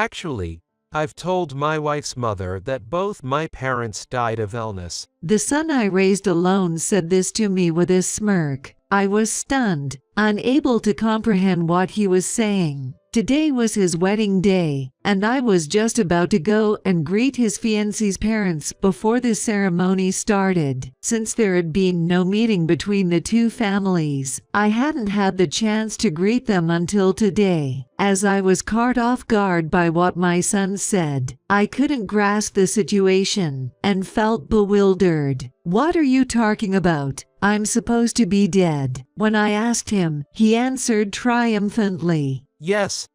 Actually, I've told my wife's mother that both my parents died of illness. The son I raised alone said this to me with a smirk. I was stunned, unable to comprehend what he was saying. Today was his wedding day, and I was just about to go and greet his fiancée's parents before the ceremony started. Since there had been no meeting between the two families, I hadn't had the chance to greet them until today. As I was caught off guard by what my son said, I couldn't grasp the situation and felt bewildered. "What are you talking about? I'm supposed to be dead." When I asked him, he answered triumphantly, "Yes,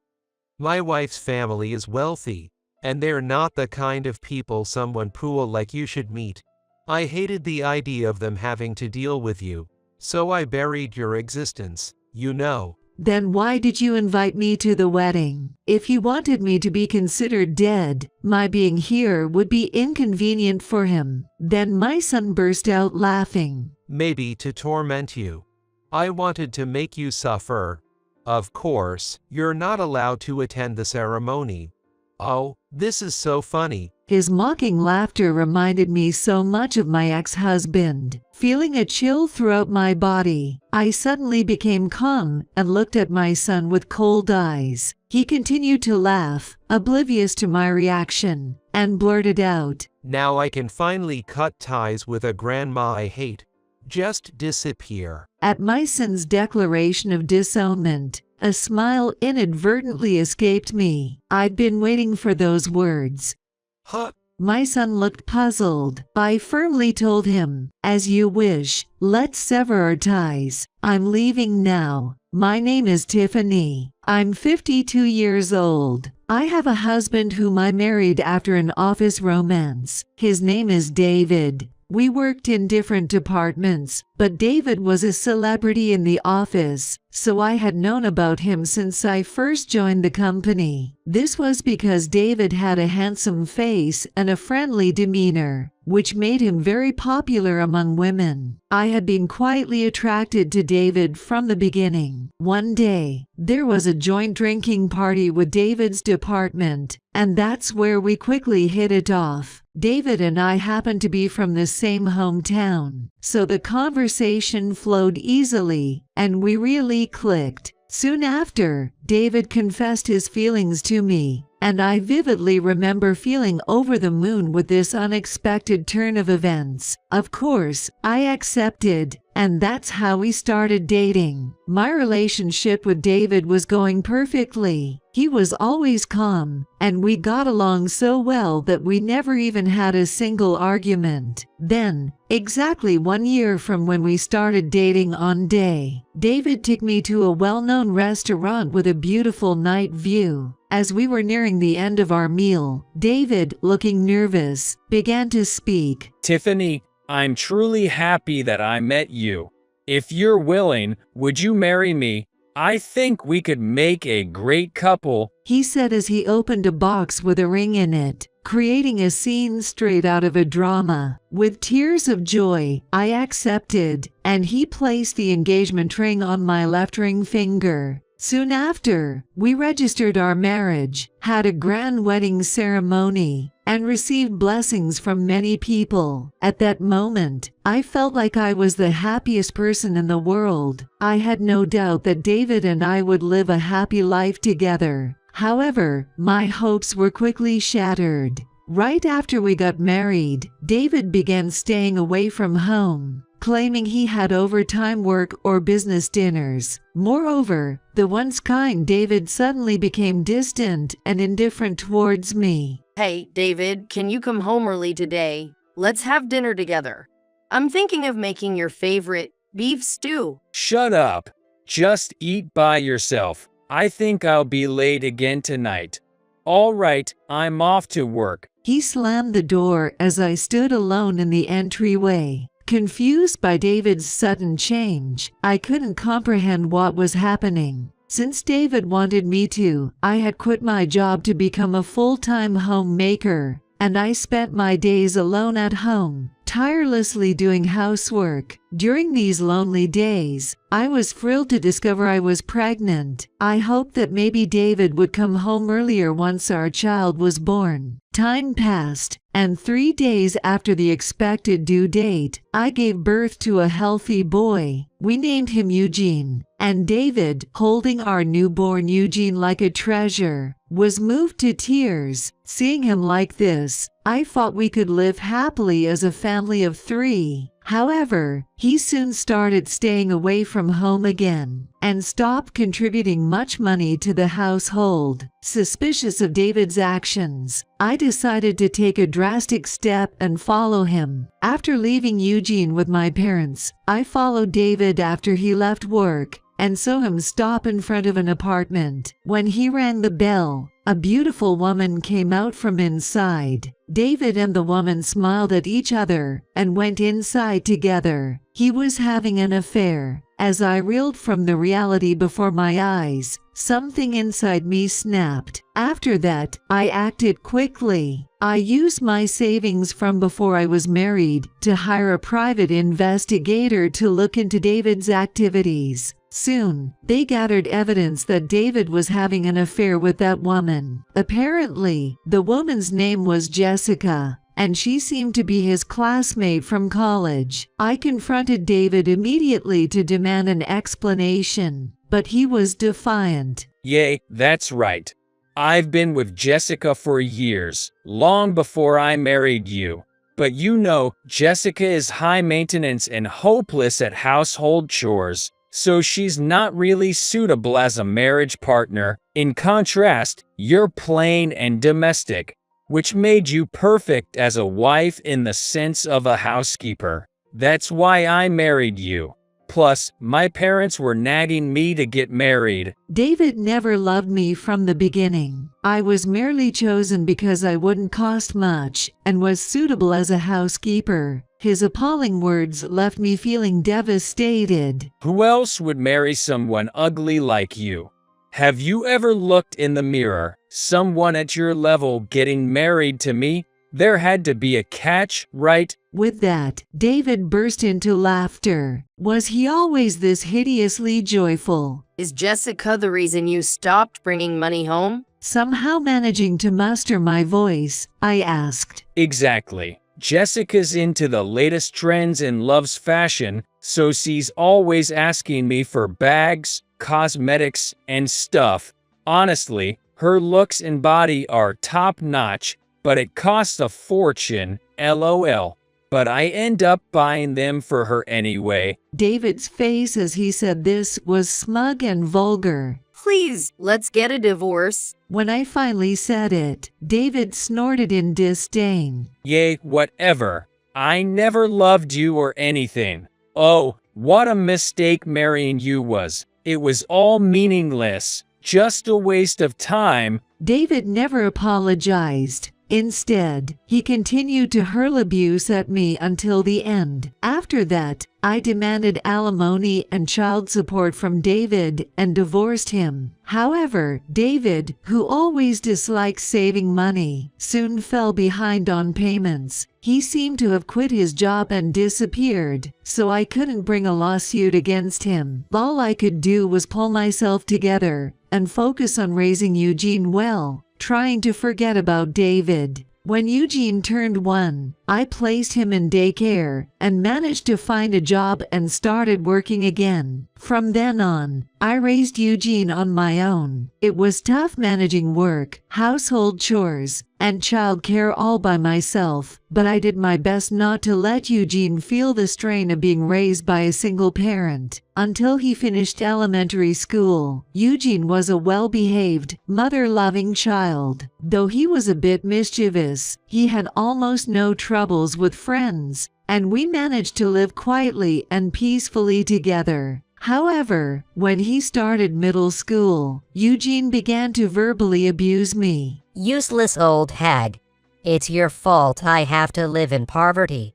my wife's family is wealthy, and they're not the kind of people someone cool like you should meet. I hated the idea of them having to deal with you, so I buried your existence, you know." "Then why did you invite me to the wedding? If you wanted me to be considered dead, my being here would be inconvenient for him." Then my son burst out laughing. "Maybe to torment you. I wanted to make you suffer. Of course, you're not allowed to attend the ceremony." "Oh, this is so funny." His mocking laughter reminded me so much of my ex-husband. Feeling a chill throughout my body, I suddenly became calm and looked at my son with cold eyes. He continued to laugh, oblivious to my reaction, and blurted out, "Now I can finally cut ties with a grandma I hate. Just disappear." At my son's declaration of disownment, a smile inadvertently escaped me. I'd been waiting for those words. "Huh?" My son looked puzzled. I firmly told him, "As you wish, let's sever our ties. I'm leaving now. My name is Tiffany. I'm 52 years old. I have a husband whom I married after an office romance. His name is David. We worked in different departments, but David was a celebrity in the office, so I had known about him since I first joined the company. This was because David had a handsome face and a friendly demeanor, which made him very popular among women. I had been quietly attracted to David from the beginning. One day, there was a joint drinking party with David's department, and that's where we quickly hit it off. David and I happened to be from the same hometown, so the conversation flowed easily, and we really clicked. Soon after, David confessed his feelings to me, and I vividly remember feeling over the moon with this unexpected turn of events. Of course, I accepted, and that's how we started dating. My relationship with David was going perfectly. He was always calm, and we got along so well that we never even had a single argument. Then, exactly 1 year from when we started dating on day, David took me to a well-known restaurant with a beautiful night view. As we were nearing the end of our meal, David, looking nervous, began to speak. "Tiffany, I'm truly happy that I met you. If you're willing, would you marry me? I think we could make a great couple," he said as he opened a box with a ring in it, creating a scene straight out of a drama. With tears of joy, I accepted, and he placed the engagement ring on my left ring finger. Soon after, we registered our marriage, had a grand wedding ceremony, and received blessings from many people. At that moment, I felt like I was the happiest person in the world. I had no doubt that David and I would live a happy life together. However, my hopes were quickly shattered. Right after we got married, David began staying away from home, claiming he had overtime work or business dinners. Moreover, the once kind David suddenly became distant and indifferent towards me. "Hey, David, can you come home early today? Let's have dinner together. I'm thinking of making your favorite beef stew." "Shut up. Just eat by yourself. I think I'll be late again tonight. All right, I'm off to work." He slammed the door as I stood alone in the entryway. Confused by David's sudden change, I couldn't comprehend what was happening. Since David wanted me to, I had quit my job to become a full-time homemaker, and I spent my days alone at home, tirelessly doing housework. During these lonely days, I was thrilled to discover I was pregnant. I hoped that maybe David would come home earlier once our child was born. Time passed, and 3 days after the expected due date, I gave birth to a healthy boy. We named him Eugene, and David, holding our newborn Eugene like a treasure, was moved to tears. Seeing him like this, I thought we could live happily as a family of 3. However, he soon started staying away from home again and stopped contributing much money to the household. Suspicious of David's actions, I decided to take a drastic step and follow him. After leaving Eugene with my parents, I followed David after he left work and saw him stop in front of an apartment. When he rang the bell, a beautiful woman came out from inside. David and the woman smiled at each other and went inside together. He was having an affair. As I reeled from the reality before my eyes, something inside me snapped. After that, I acted quickly. I used my savings from before I was married to hire a private investigator to look into David's activities. Soon, they gathered evidence that David was having an affair with that woman. Apparently, the woman's name was Jessica, and she seemed to be his classmate from college. I confronted David immediately to demand an explanation, but he was defiant. Yay, that's right. I've been with Jessica for years, long before I married you. But you know, Jessica is high maintenance and hopeless at household chores. So she's not really suitable as a marriage partner. In contrast, you're plain and domestic, which made you perfect as a wife in the sense of a housekeeper. That's why I married you. Plus, my parents were nagging me to get married. David never loved me from the beginning. I was merely chosen because I wouldn't cost much and was suitable as a housekeeper. His appalling words left me feeling devastated. Who else would marry someone ugly like you? Have you ever looked in the mirror? Someone at your level getting married to me? There had to be a catch, right? With that, David burst into laughter. Was he always this hideously joyful? Is Jessica the reason you stopped bringing money home? Somehow managing to muster my voice, I asked. Exactly. Jessica's into the latest trends and loves fashion, so she's always asking me for bags, cosmetics, and stuff. Honestly, her looks and body are top-notch, but it costs a fortune, LOL. But I end up buying them for her anyway. David's face as he said this was smug and vulgar. Please, let's get a divorce. When I finally said it, David snorted in disdain. Yay, whatever. I never loved you or anything. Oh, what a mistake marrying you was. It was all meaningless, just a waste of time. David never apologized. Instead, he continued to hurl abuse at me until the end. After that, I demanded alimony and child support from David and divorced him. However, David, who always disliked saving money, soon fell behind on payments. He seemed to have quit his job and disappeared, so I couldn't bring a lawsuit against him. All I could do was pull myself together and focus on raising Eugene well, trying to forget about David. When Eugene turned 1, I placed him in daycare and managed to find a job and started working again. From then on, I raised Eugene on my own. It was tough managing work, household chores, and childcare all by myself, but I did my best not to let Eugene feel the strain of being raised by a single parent. Until he finished elementary school, Eugene was a well-behaved, mother-loving child. Though he was a bit mischievous, he had almost no troubles with friends, and we managed to live quietly and peacefully together. However, when he started middle school, Eugene began to verbally abuse me. Useless old hag. It's your fault I have to live in poverty.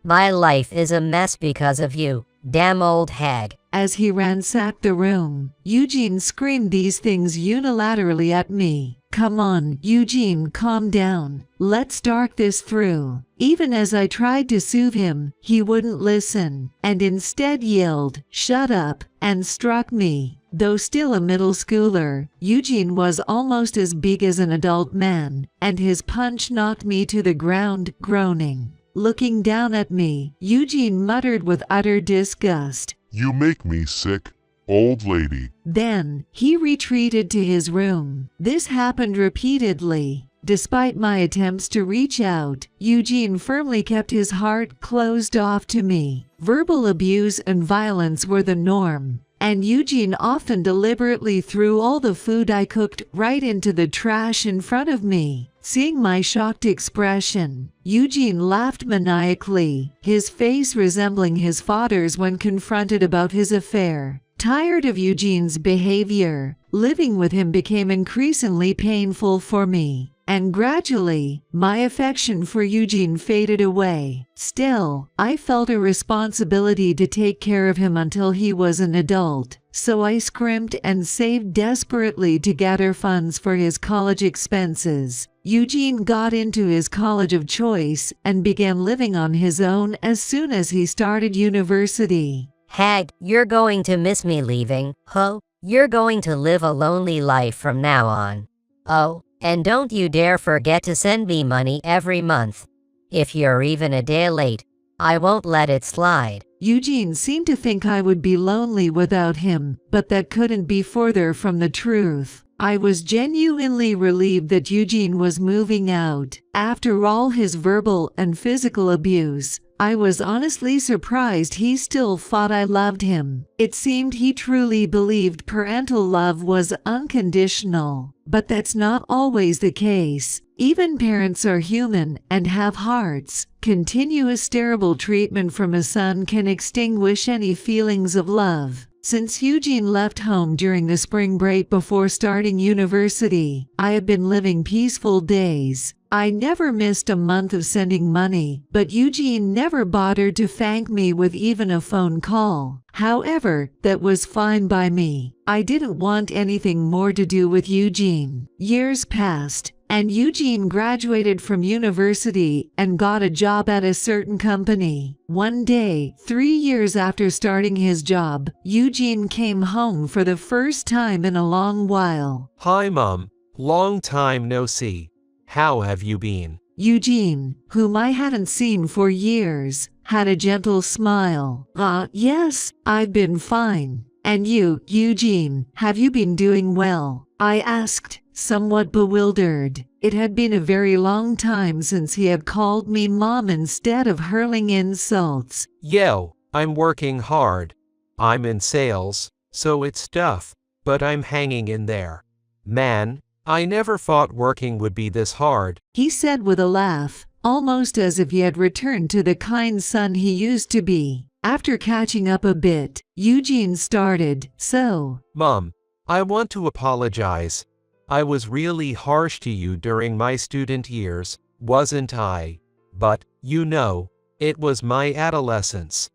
My life is a mess because of you, damn old hag. As he ransacked the room, Eugene screamed these things unilaterally at me. Come on, Eugene, calm down. Let's talk this through. Even as I tried to soothe him, he wouldn't listen, and instead yelled, "Shut up," and struck me. Though still a middle schooler, Eugene was almost as big as an adult man, and his punch knocked me to the ground, groaning. Looking down at me, Eugene muttered with utter disgust, "You make me sick, old lady." Then, he retreated to his room. This happened repeatedly. Despite my attempts to reach out, Eugene firmly kept his heart closed off to me. Verbal abuse and violence were the norm, and Eugene often deliberately threw all the food I cooked right into the trash in front of me. Seeing my shocked expression, Eugene laughed maniacally, his face resembling his father's when confronted about his affair. Tired of Eugene's behavior, living with him became increasingly painful for me, and gradually, my affection for Eugene faded away. Still, I felt a responsibility to take care of him until he was an adult, so I scrimped and saved desperately to gather funds for his college expenses. Eugene got into his college of choice and began living on his own as soon as he started university. Hag, you're going to miss me leaving, ho? You're going to live a lonely life from now on. Oh, and don't you dare forget to send me money every month. If you're even a day late, I won't let it slide. Eugene seemed to think I would be lonely without him, but that couldn't be further from the truth. I was genuinely relieved that Eugene was moving out. After all his verbal and physical abuse, I was honestly surprised he still thought I loved him. It seemed he truly believed parental love was unconditional. But that's not always the case. Even parents are human and have hearts. Continuous terrible treatment from a son can extinguish any feelings of love. Since Eugene left home during the spring break before starting university, I have been living peaceful days. I never missed a month of sending money, but Eugene never bothered to thank me with even a phone call. However, that was fine by me. I didn't want anything more to do with Eugene. Years passed, and Eugene graduated from university and got a job at a certain company. One day, 3 years after starting his job, Eugene came home for the first time in a long while. Hi, Mom. Long time no see. How have you been? Eugene, whom I hadn't seen for years, had a gentle smile. Yes, I've been fine. And you, Eugene, have you been doing well? I asked, somewhat bewildered. It had been a very long time since he had called me Mom instead of hurling insults. Yo, I'm working hard. I'm in sales, so it's tough, but I'm hanging in there. Man, I never thought working would be this hard, he said with a laugh, almost as if he had returned to the kind son he used to be. After catching up a bit, Eugene started, "So, Mom, I want to apologize. I was really harsh to you during my student years, wasn't I? But, you know, it was my adolescence.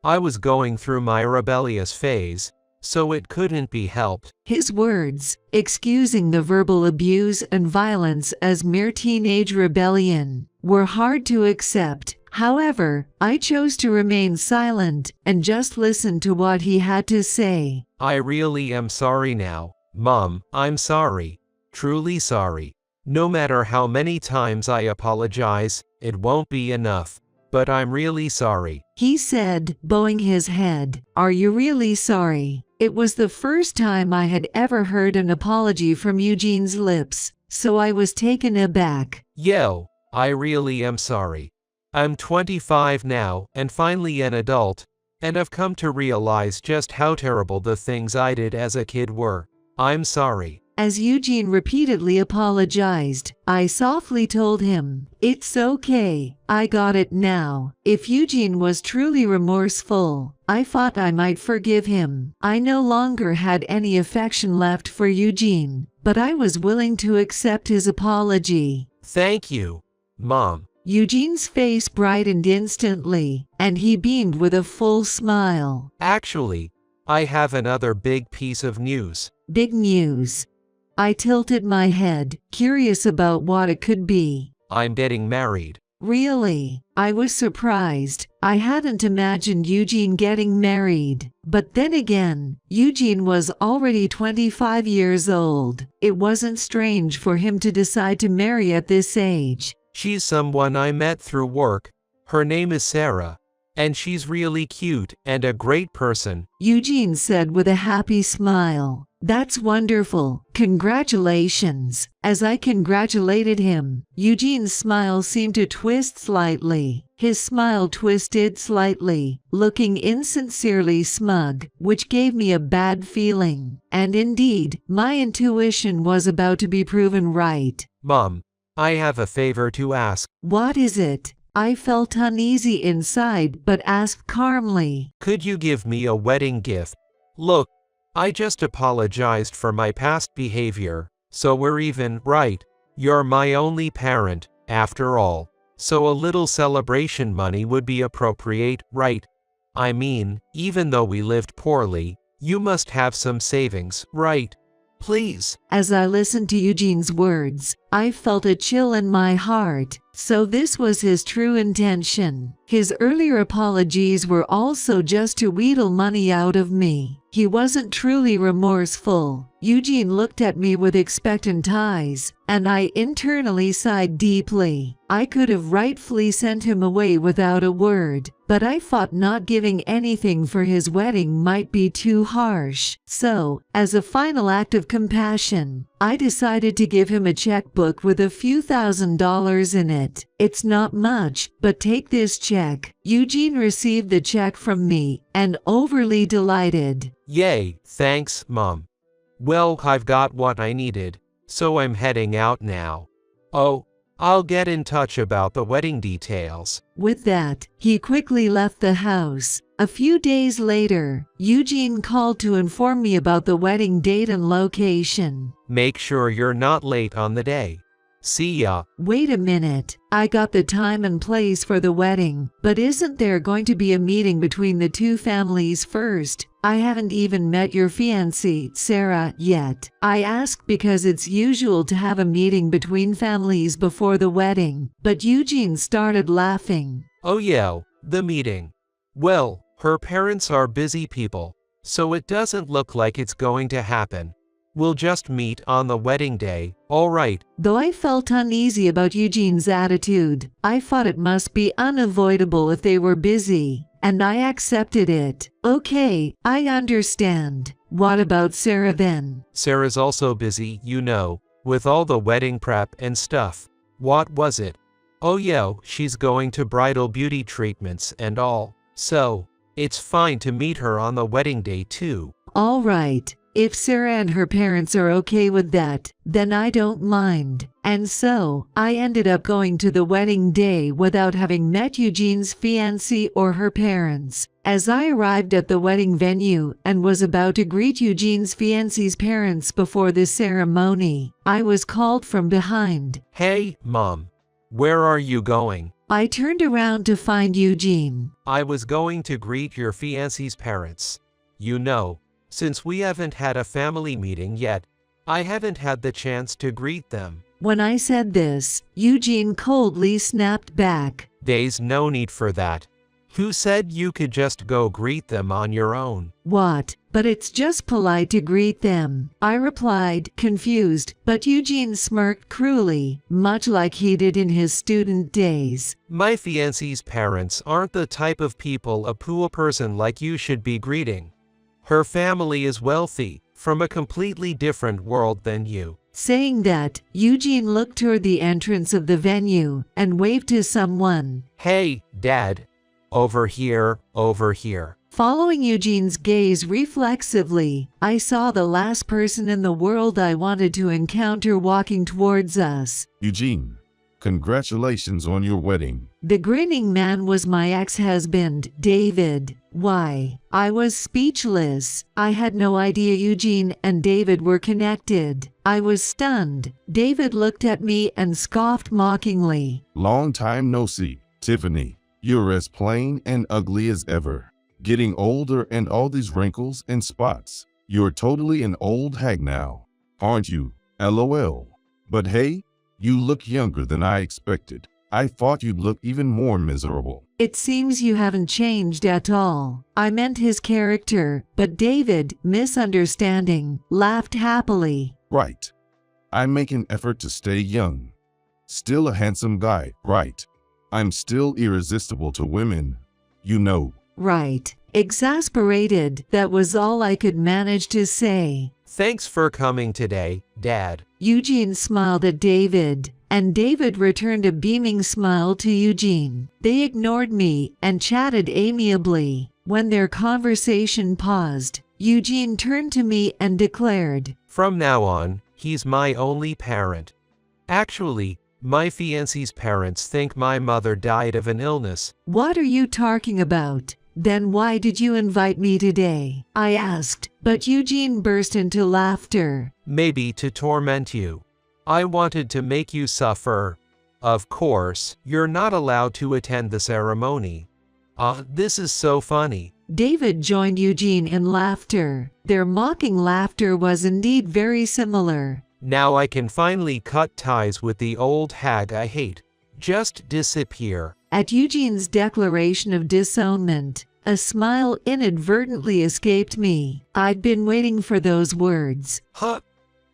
I was going through my rebellious phase, so it couldn't be helped." His words, excusing the verbal abuse and violence as mere teenage rebellion, were hard to accept. However, I chose to remain silent and just listen to what he had to say. I really am sorry now, Mom. I'm sorry. Truly sorry. No matter how many times I apologize, it won't be enough. But I'm really sorry, he said, bowing his head. Are you really sorry? It was the first time I had ever heard an apology from Eugene's lips, so I was taken aback. Yo, I really am sorry. I'm 25 now, and finally an adult, and I've come to realize just how terrible the things I did as a kid were. I'm sorry. As Eugene repeatedly apologized, I softly told him, "It's okay, I got it now." If Eugene was truly remorseful, I thought I might forgive him. I no longer had any affection left for Eugene, but I was willing to accept his apology. Thank you, Mom. Eugene's face brightened instantly, and he beamed with a full smile. Actually, I have another big piece of news. Big news. I tilted my head, curious about what it could be. I'm getting married. Really? I was surprised. I hadn't imagined Eugene getting married. But then again, Eugene was already 25 years old. It wasn't strange for him to decide to marry at this age. She's someone I met through work. Her name is Sarah. And she's really cute and a great person. Eugene said with a happy smile. That's wonderful. Congratulations. As I congratulated him, Eugene's smile seemed to twist slightly. His smile twisted slightly, looking insincerely smug, which gave me a bad feeling. And indeed, my intuition was about to be proven right. Mom, I have a favor to ask. What is it? I felt uneasy inside but asked calmly. Could you give me a wedding gift? Look, I just apologized for my past behavior, so we're even, right? You're my only parent, after all, so a little celebration money would be appropriate, right? I mean, even though we lived poorly, you must have some savings, right? Please. As I listened to Eugene's words, I felt a chill in my heart. So this was his true intention. His earlier apologies were also just to wheedle money out of me. He wasn't truly remorseful. Eugene looked at me with expectant eyes, and I internally sighed deeply. I could have rightfully sent him away without a word, but I thought not giving anything for his wedding might be too harsh. So, as a final act of compassion, I decided to give him a checkbook with a few $1,000s in it. It's not much, but take this check. Eugene received the check from me, and overly delighted. Yay, thanks, Mom. Well, I've got what I needed, so I'm heading out now. Oh, I'll get in touch about the wedding details. With that, he quickly left the house. A few days later, Eugene called to inform me about the wedding date and location. Make sure you're not late on the day. See ya. Wait a minute. I got the time and place for the wedding, but isn't there going to be a meeting between the two families first? I haven't even met your fiancée, Sarah, yet. I asked because it's usual to have a meeting between families before the wedding, but Eugene started laughing. Oh yeah, the meeting. Well, her parents are busy people, so it doesn't look like it's going to happen. We'll just meet on the wedding day, all right? Though I felt uneasy about Eugene's attitude, I thought it must be unavoidable if they were busy, and I accepted it. Okay, I understand. What about Sarah then? Sarah's also busy, you know, with all the wedding prep and stuff. What was it? Oh yeah, she's going to bridal beauty treatments and all, so it's fine to meet her on the wedding day too. All right. If Sarah and her parents are okay with that, then I don't mind. And so, I ended up going to the wedding day without having met Eugene's fiancée or her parents. As I arrived at the wedding venue and was about to greet Eugene's fiancée's parents before the ceremony, I was called from behind. Hey, Mom. Where are you going? I turned around to find Eugene. I was going to greet your fiancée's parents. You know, since we haven't had a family meeting yet, I haven't had the chance to greet them. When I said this, Eugene coldly snapped back. There's no need for that. Who said you could just go greet them on your own? What? But it's just polite to greet them, I replied, confused, but Eugene smirked cruelly, much like he did in his student days. My fiancée's parents aren't the type of people a poor person like you should be greeting. Her family is wealthy, from a completely different world than you. Saying that, Eugene looked toward the entrance of the venue and waved to someone. Hey, Dad. Over here, over here. Following Eugene's gaze reflexively, I saw the last person in the world I wanted to encounter walking towards us. Eugene, congratulations on your wedding. The grinning man was my ex-husband, David. Why, I was speechless. I had no idea Eugene and David were connected. I was stunned. David looked at me and scoffed mockingly. Long time no see, Tiffany. You're as plain and ugly as ever. Getting older and all these wrinkles and spots. You're totally an old hag now, aren't you? LOL. But hey, you look younger than I expected. I thought you'd look even more miserable. It seems you haven't changed at all. I meant his character, but David, misunderstanding, laughed happily. Right. I make an effort to stay young. Still a handsome guy, right? I'm still irresistible to women, you know. Right. Exasperated, that was all I could manage to say. Thanks for coming today, Dad. Eugene smiled at David, and David returned a beaming smile to Eugene. They ignored me and chatted amiably. When their conversation paused, Eugene turned to me and declared, From now on, he's my only parent. Actually, my fiancé's parents think my mother died of an illness. "What are you talking about? Then why did you invite me today?" I asked, but Eugene burst into laughter. Maybe to torment you. I wanted to make you suffer. Of course, you're not allowed to attend the ceremony. This is so funny. David joined Eugene in laughter. Their mocking laughter was indeed very similar. Now I can finally cut ties with the old hag I hate. Just disappear. At Eugene's declaration of disownment, a smile inadvertently escaped me. I'd been waiting for those words. Huh?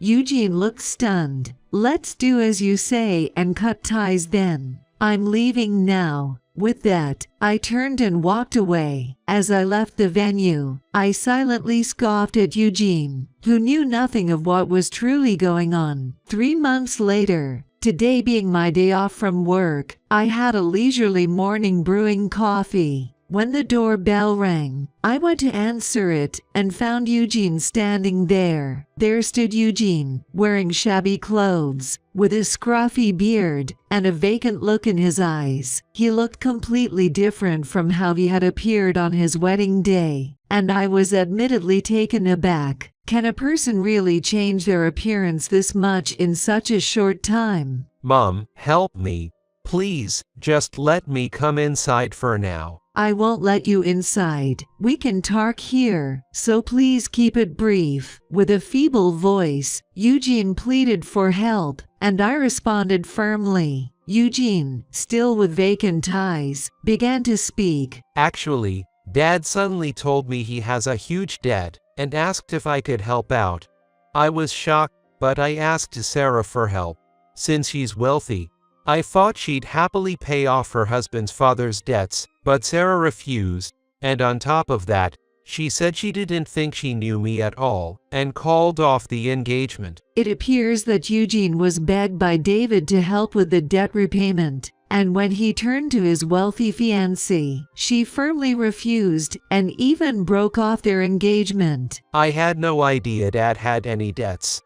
Eugene looked stunned. "Let's do as you say and cut ties then. I'm leaving now." With that, I turned and walked away. As I left the venue, I silently scoffed at Eugene, who knew nothing of what was truly going on. 3 months later, today being my day off from work, I had a leisurely morning brewing coffee. When the doorbell rang, I went to answer it and found Eugene standing there. There stood Eugene, wearing shabby clothes, with a scruffy beard and a vacant look in his eyes. He looked completely different from how he had appeared on his wedding day, and I was admittedly taken aback. Can a person really change their appearance this much in such a short time? Mom, help me. Please, just let me come inside for now. "I won't let you inside. We can talk here, so please keep it brief." With a feeble voice, Eugene pleaded for help, and I responded firmly. Eugene, still with vacant eyes, began to speak. Actually, Dad suddenly told me he has a huge debt and asked if I could help out. I was shocked, but I asked Sarah for help. Since she's wealthy, I thought she'd happily pay off her husband's father's debts, but Sarah refused, and on top of that, she said she didn't think she knew me at all, and called off the engagement. It appears that Eugene was begged by David to help with the debt repayment, and when he turned to his wealthy fiancée, she firmly refused and even broke off their engagement. I had no idea Dad had any debts.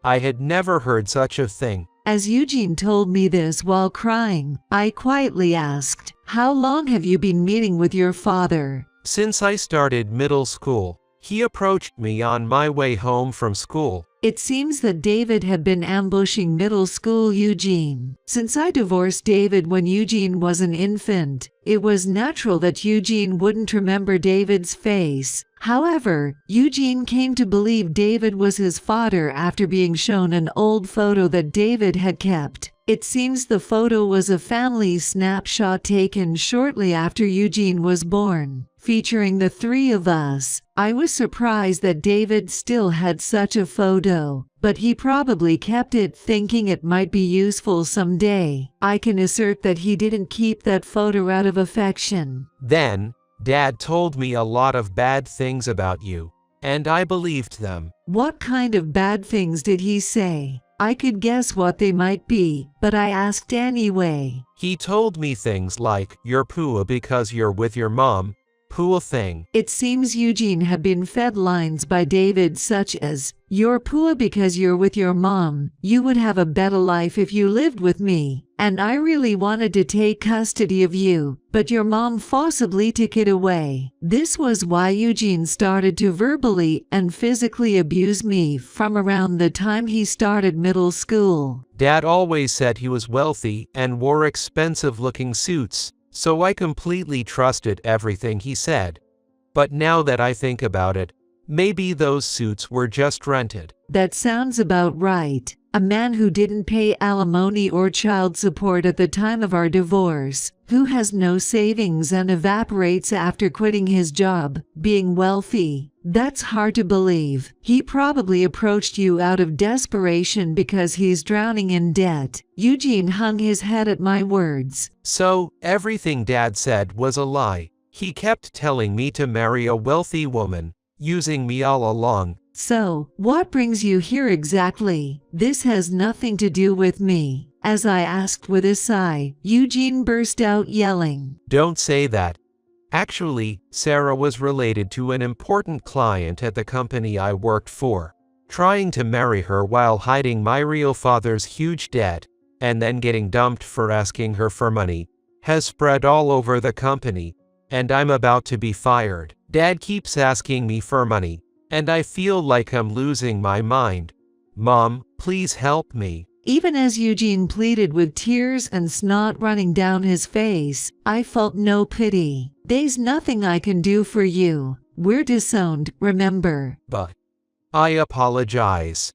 I had never heard such a thing. As Eugene told me this while crying, I quietly asked, "How long have you been meeting with your father?" Since I started middle school. He approached me on my way home from school. It seems that David had been ambushing middle school Eugene. Since I divorced David when Eugene was an infant, it was natural that Eugene wouldn't remember David's face. However, Eugene came to believe David was his father after being shown an old photo that David had kept. It seems the photo was a family snapshot taken shortly after Eugene was born, featuring the 3 of us. I was surprised that David still had such a photo, but he probably kept it thinking it might be useful someday. I can assert that he didn't keep that photo out of affection. Then, Dad told me a lot of bad things about you, and I believed them. What kind of bad things did he say? I could guess what they might be, but I asked anyway. He told me things like, "You're poor because you're with your mom." Poor thing. It seems Eugene had been fed lines by David such as, "You're poor because you're with your mom. You would have a better life if you lived with me. And I really wanted to take custody of you, but your mom forcibly took it away." This was why Eugene started to verbally and physically abuse me from around the time he started middle school. Dad always said he was wealthy and wore expensive-looking suits, so I completely trusted everything he said. But now that I think about it, Maybe those suits were just rented. That sounds about right. A man who didn't pay alimony or child support at the time of our divorce, who has no savings and evaporates after quitting his job, being wealthy. That's hard to believe. He probably approached you out of desperation because he's drowning in debt. Eugene hung his head at my words. So, everything Dad said was a lie. He kept telling me to marry a wealthy woman, using me all along. So, what brings you here exactly? This has nothing to do with me. As I asked with a sigh, Eugene burst out yelling. Don't say that. Actually, Sarah was related to an important client at the company I worked for. Trying to marry her while hiding my real father's huge debt, and then getting dumped for asking her for money, has spread all over the company, and I'm about to be fired. Dad keeps asking me for money, and I feel like I'm losing my mind. Mom, please help me. Even as Eugene pleaded with tears and snot running down his face, I felt no pity. There's nothing I can do for you. We're disowned, remember? But I apologize.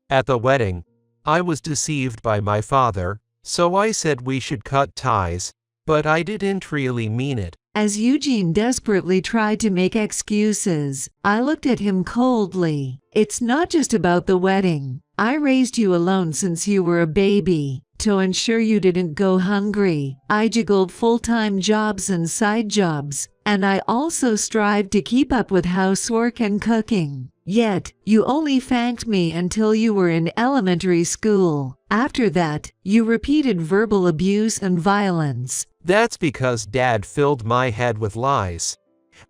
At the wedding, I was deceived by my father, so I said we should cut ties, but I didn't really mean it. As Eugene desperately tried to make excuses, I looked at him coldly. It's not just about the wedding. I raised you alone since you were a baby. To ensure you didn't go hungry, I juggled full-time jobs and side jobs, and I also strived to keep up with housework and cooking. Yet, you only thanked me until you were in elementary school. After that, you repeated verbal abuse and violence. That's because Dad filled my head with lies.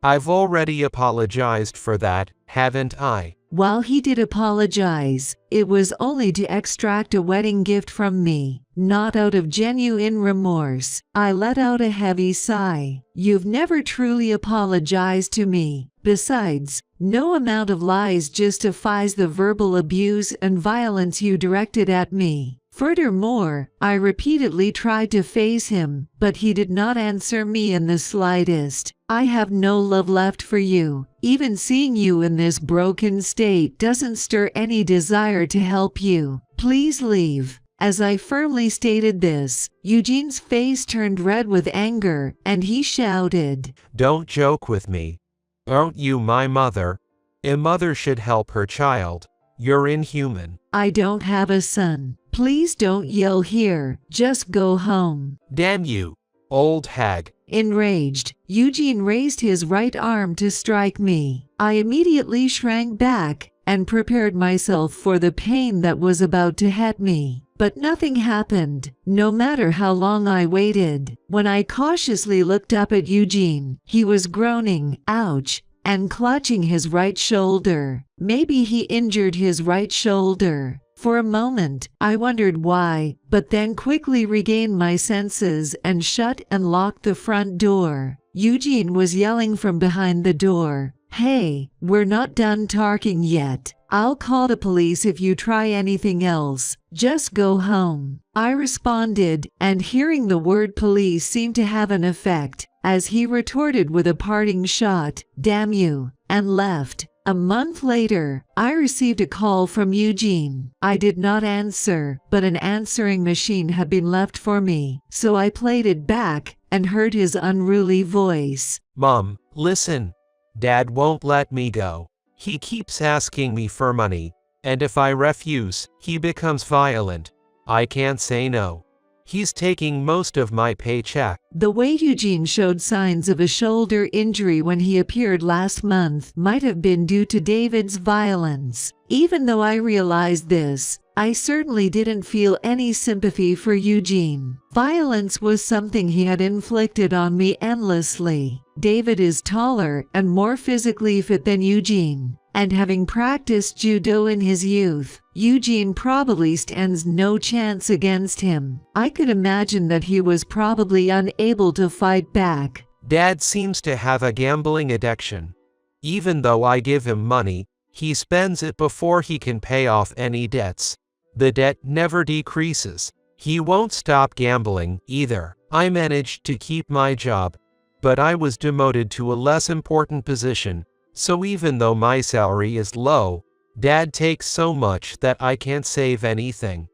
I've already apologized for that, haven't I? While he did apologize, it was only to extract a wedding gift from me, not out of genuine remorse. I let out a heavy sigh. You've never truly apologized to me. Besides, no amount of lies justifies the verbal abuse and violence you directed at me. Furthermore, I repeatedly tried to face him, but he did not answer me in the slightest. I have no love left for you. Even seeing you in this broken state doesn't stir any desire to help you. Please leave. As I firmly stated this, Eugene's face turned red with anger, and he shouted, Don't joke with me. Aren't you my mother? A mother should help her child. You're inhuman. I don't have a son. Please don't yell here. Just go home. Damn you, old hag. Enraged, Eugene raised his right arm to strike me. I immediately shrank back and prepared myself for the pain that was about to hit me. But nothing happened, no matter how long I waited. When I cautiously looked up at Eugene, he was groaning, ouch, and clutching his right shoulder. Maybe he injured his right shoulder. For a moment, I wondered why, but then quickly regained my senses and shut and locked the front door. Eugene was yelling from behind the door, Hey, we're not done talking yet. I'll call the police if you try anything else. Just go home. I responded, and hearing the word police seemed to have an effect, as he retorted with a parting shot, Damn you, and left. A month later, I received a call from Eugene. I did not answer, but an answering machine had been left for me, so I played it back and heard his unruly voice. Mom, listen. Dad won't let me go. He keeps asking me for money, and if I refuse, he becomes violent. I can't say no. He's taking most of my paycheck. The way Eugene showed signs of a shoulder injury when he appeared last month might have been due to David's violence. Even though I realized this, I certainly didn't feel any sympathy for Eugene. Violence was something he had inflicted on me endlessly. David is taller and more physically fit than Eugene, and having practiced judo in his youth, Eugene probably stands no chance against him. I could imagine that he was probably unable to fight back. Dad seems to have a gambling addiction. Even though I give him money, he spends it before he can pay off any debts. The debt never decreases. He won't stop gambling either. I managed to keep my job, but I was demoted to a less important position, So even though my salary is low, Dad takes so much that I can't save anything.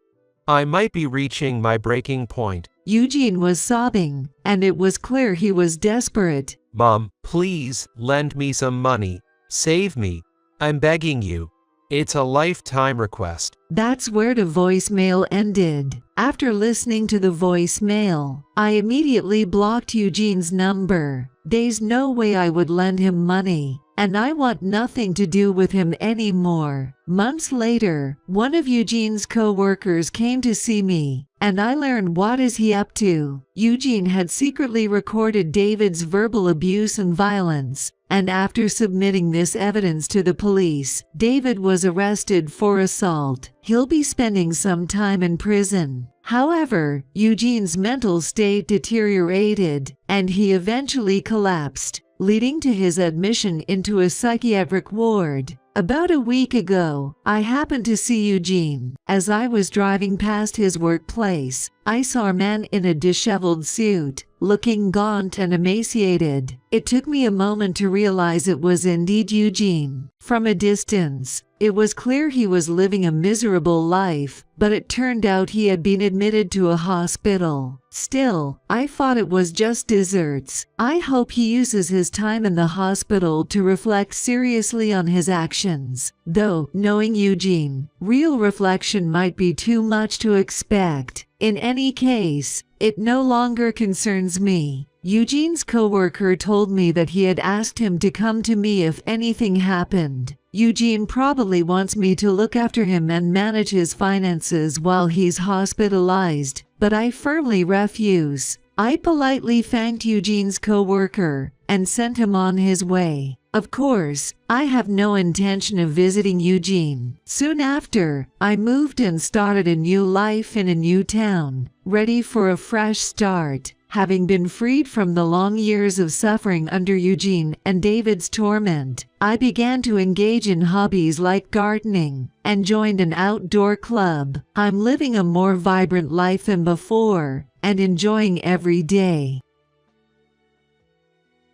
I might be reaching my breaking point. Eugene was sobbing, and it was clear he was desperate. Mom, please, lend me some money. Save me. I'm begging you. It's a lifetime request. That's where the voicemail ended. After listening to the voicemail, I immediately blocked Eugene's number. There's no way I would lend him money, and I want nothing to do with him anymore. Months later, one of Eugene's co-workers came to see me, and I learned what is he up to. Eugene had secretly recorded David's verbal abuse and violence, and after submitting this evidence to the police, David was arrested for assault. He'll be spending some time in prison. However, Eugene's mental state deteriorated, and he eventually collapsed, leading to his admission into a psychiatric ward. About a week ago, I happened to see Eugene. As I was driving past his workplace, I saw a man in a disheveled suit, looking gaunt and emaciated. It took me a moment to realize it was indeed Eugene. From a distance, it was clear he was living a miserable life, but it turned out he had been admitted to a hospital. Still, I thought it was just desserts. I hope he uses his time in the hospital to reflect seriously on his actions. Though, knowing Eugene, real reflection might be too much to expect. In any case, it no longer concerns me. Eugene's coworker told me that he had asked him to come to me if anything happened. Eugene probably wants me to look after him and manage his finances while he's hospitalized, but I firmly refuse. I politely thanked Eugene's coworker and sent him on his way. Of course, I have no intention of visiting Eugene. Soon after, I moved and started a new life in a new town, ready for a fresh start. Having been freed from the long years of suffering under Eugene and David's torment, I began to engage in hobbies like gardening and joined an outdoor club. I'm living a more vibrant life than before and enjoying every day.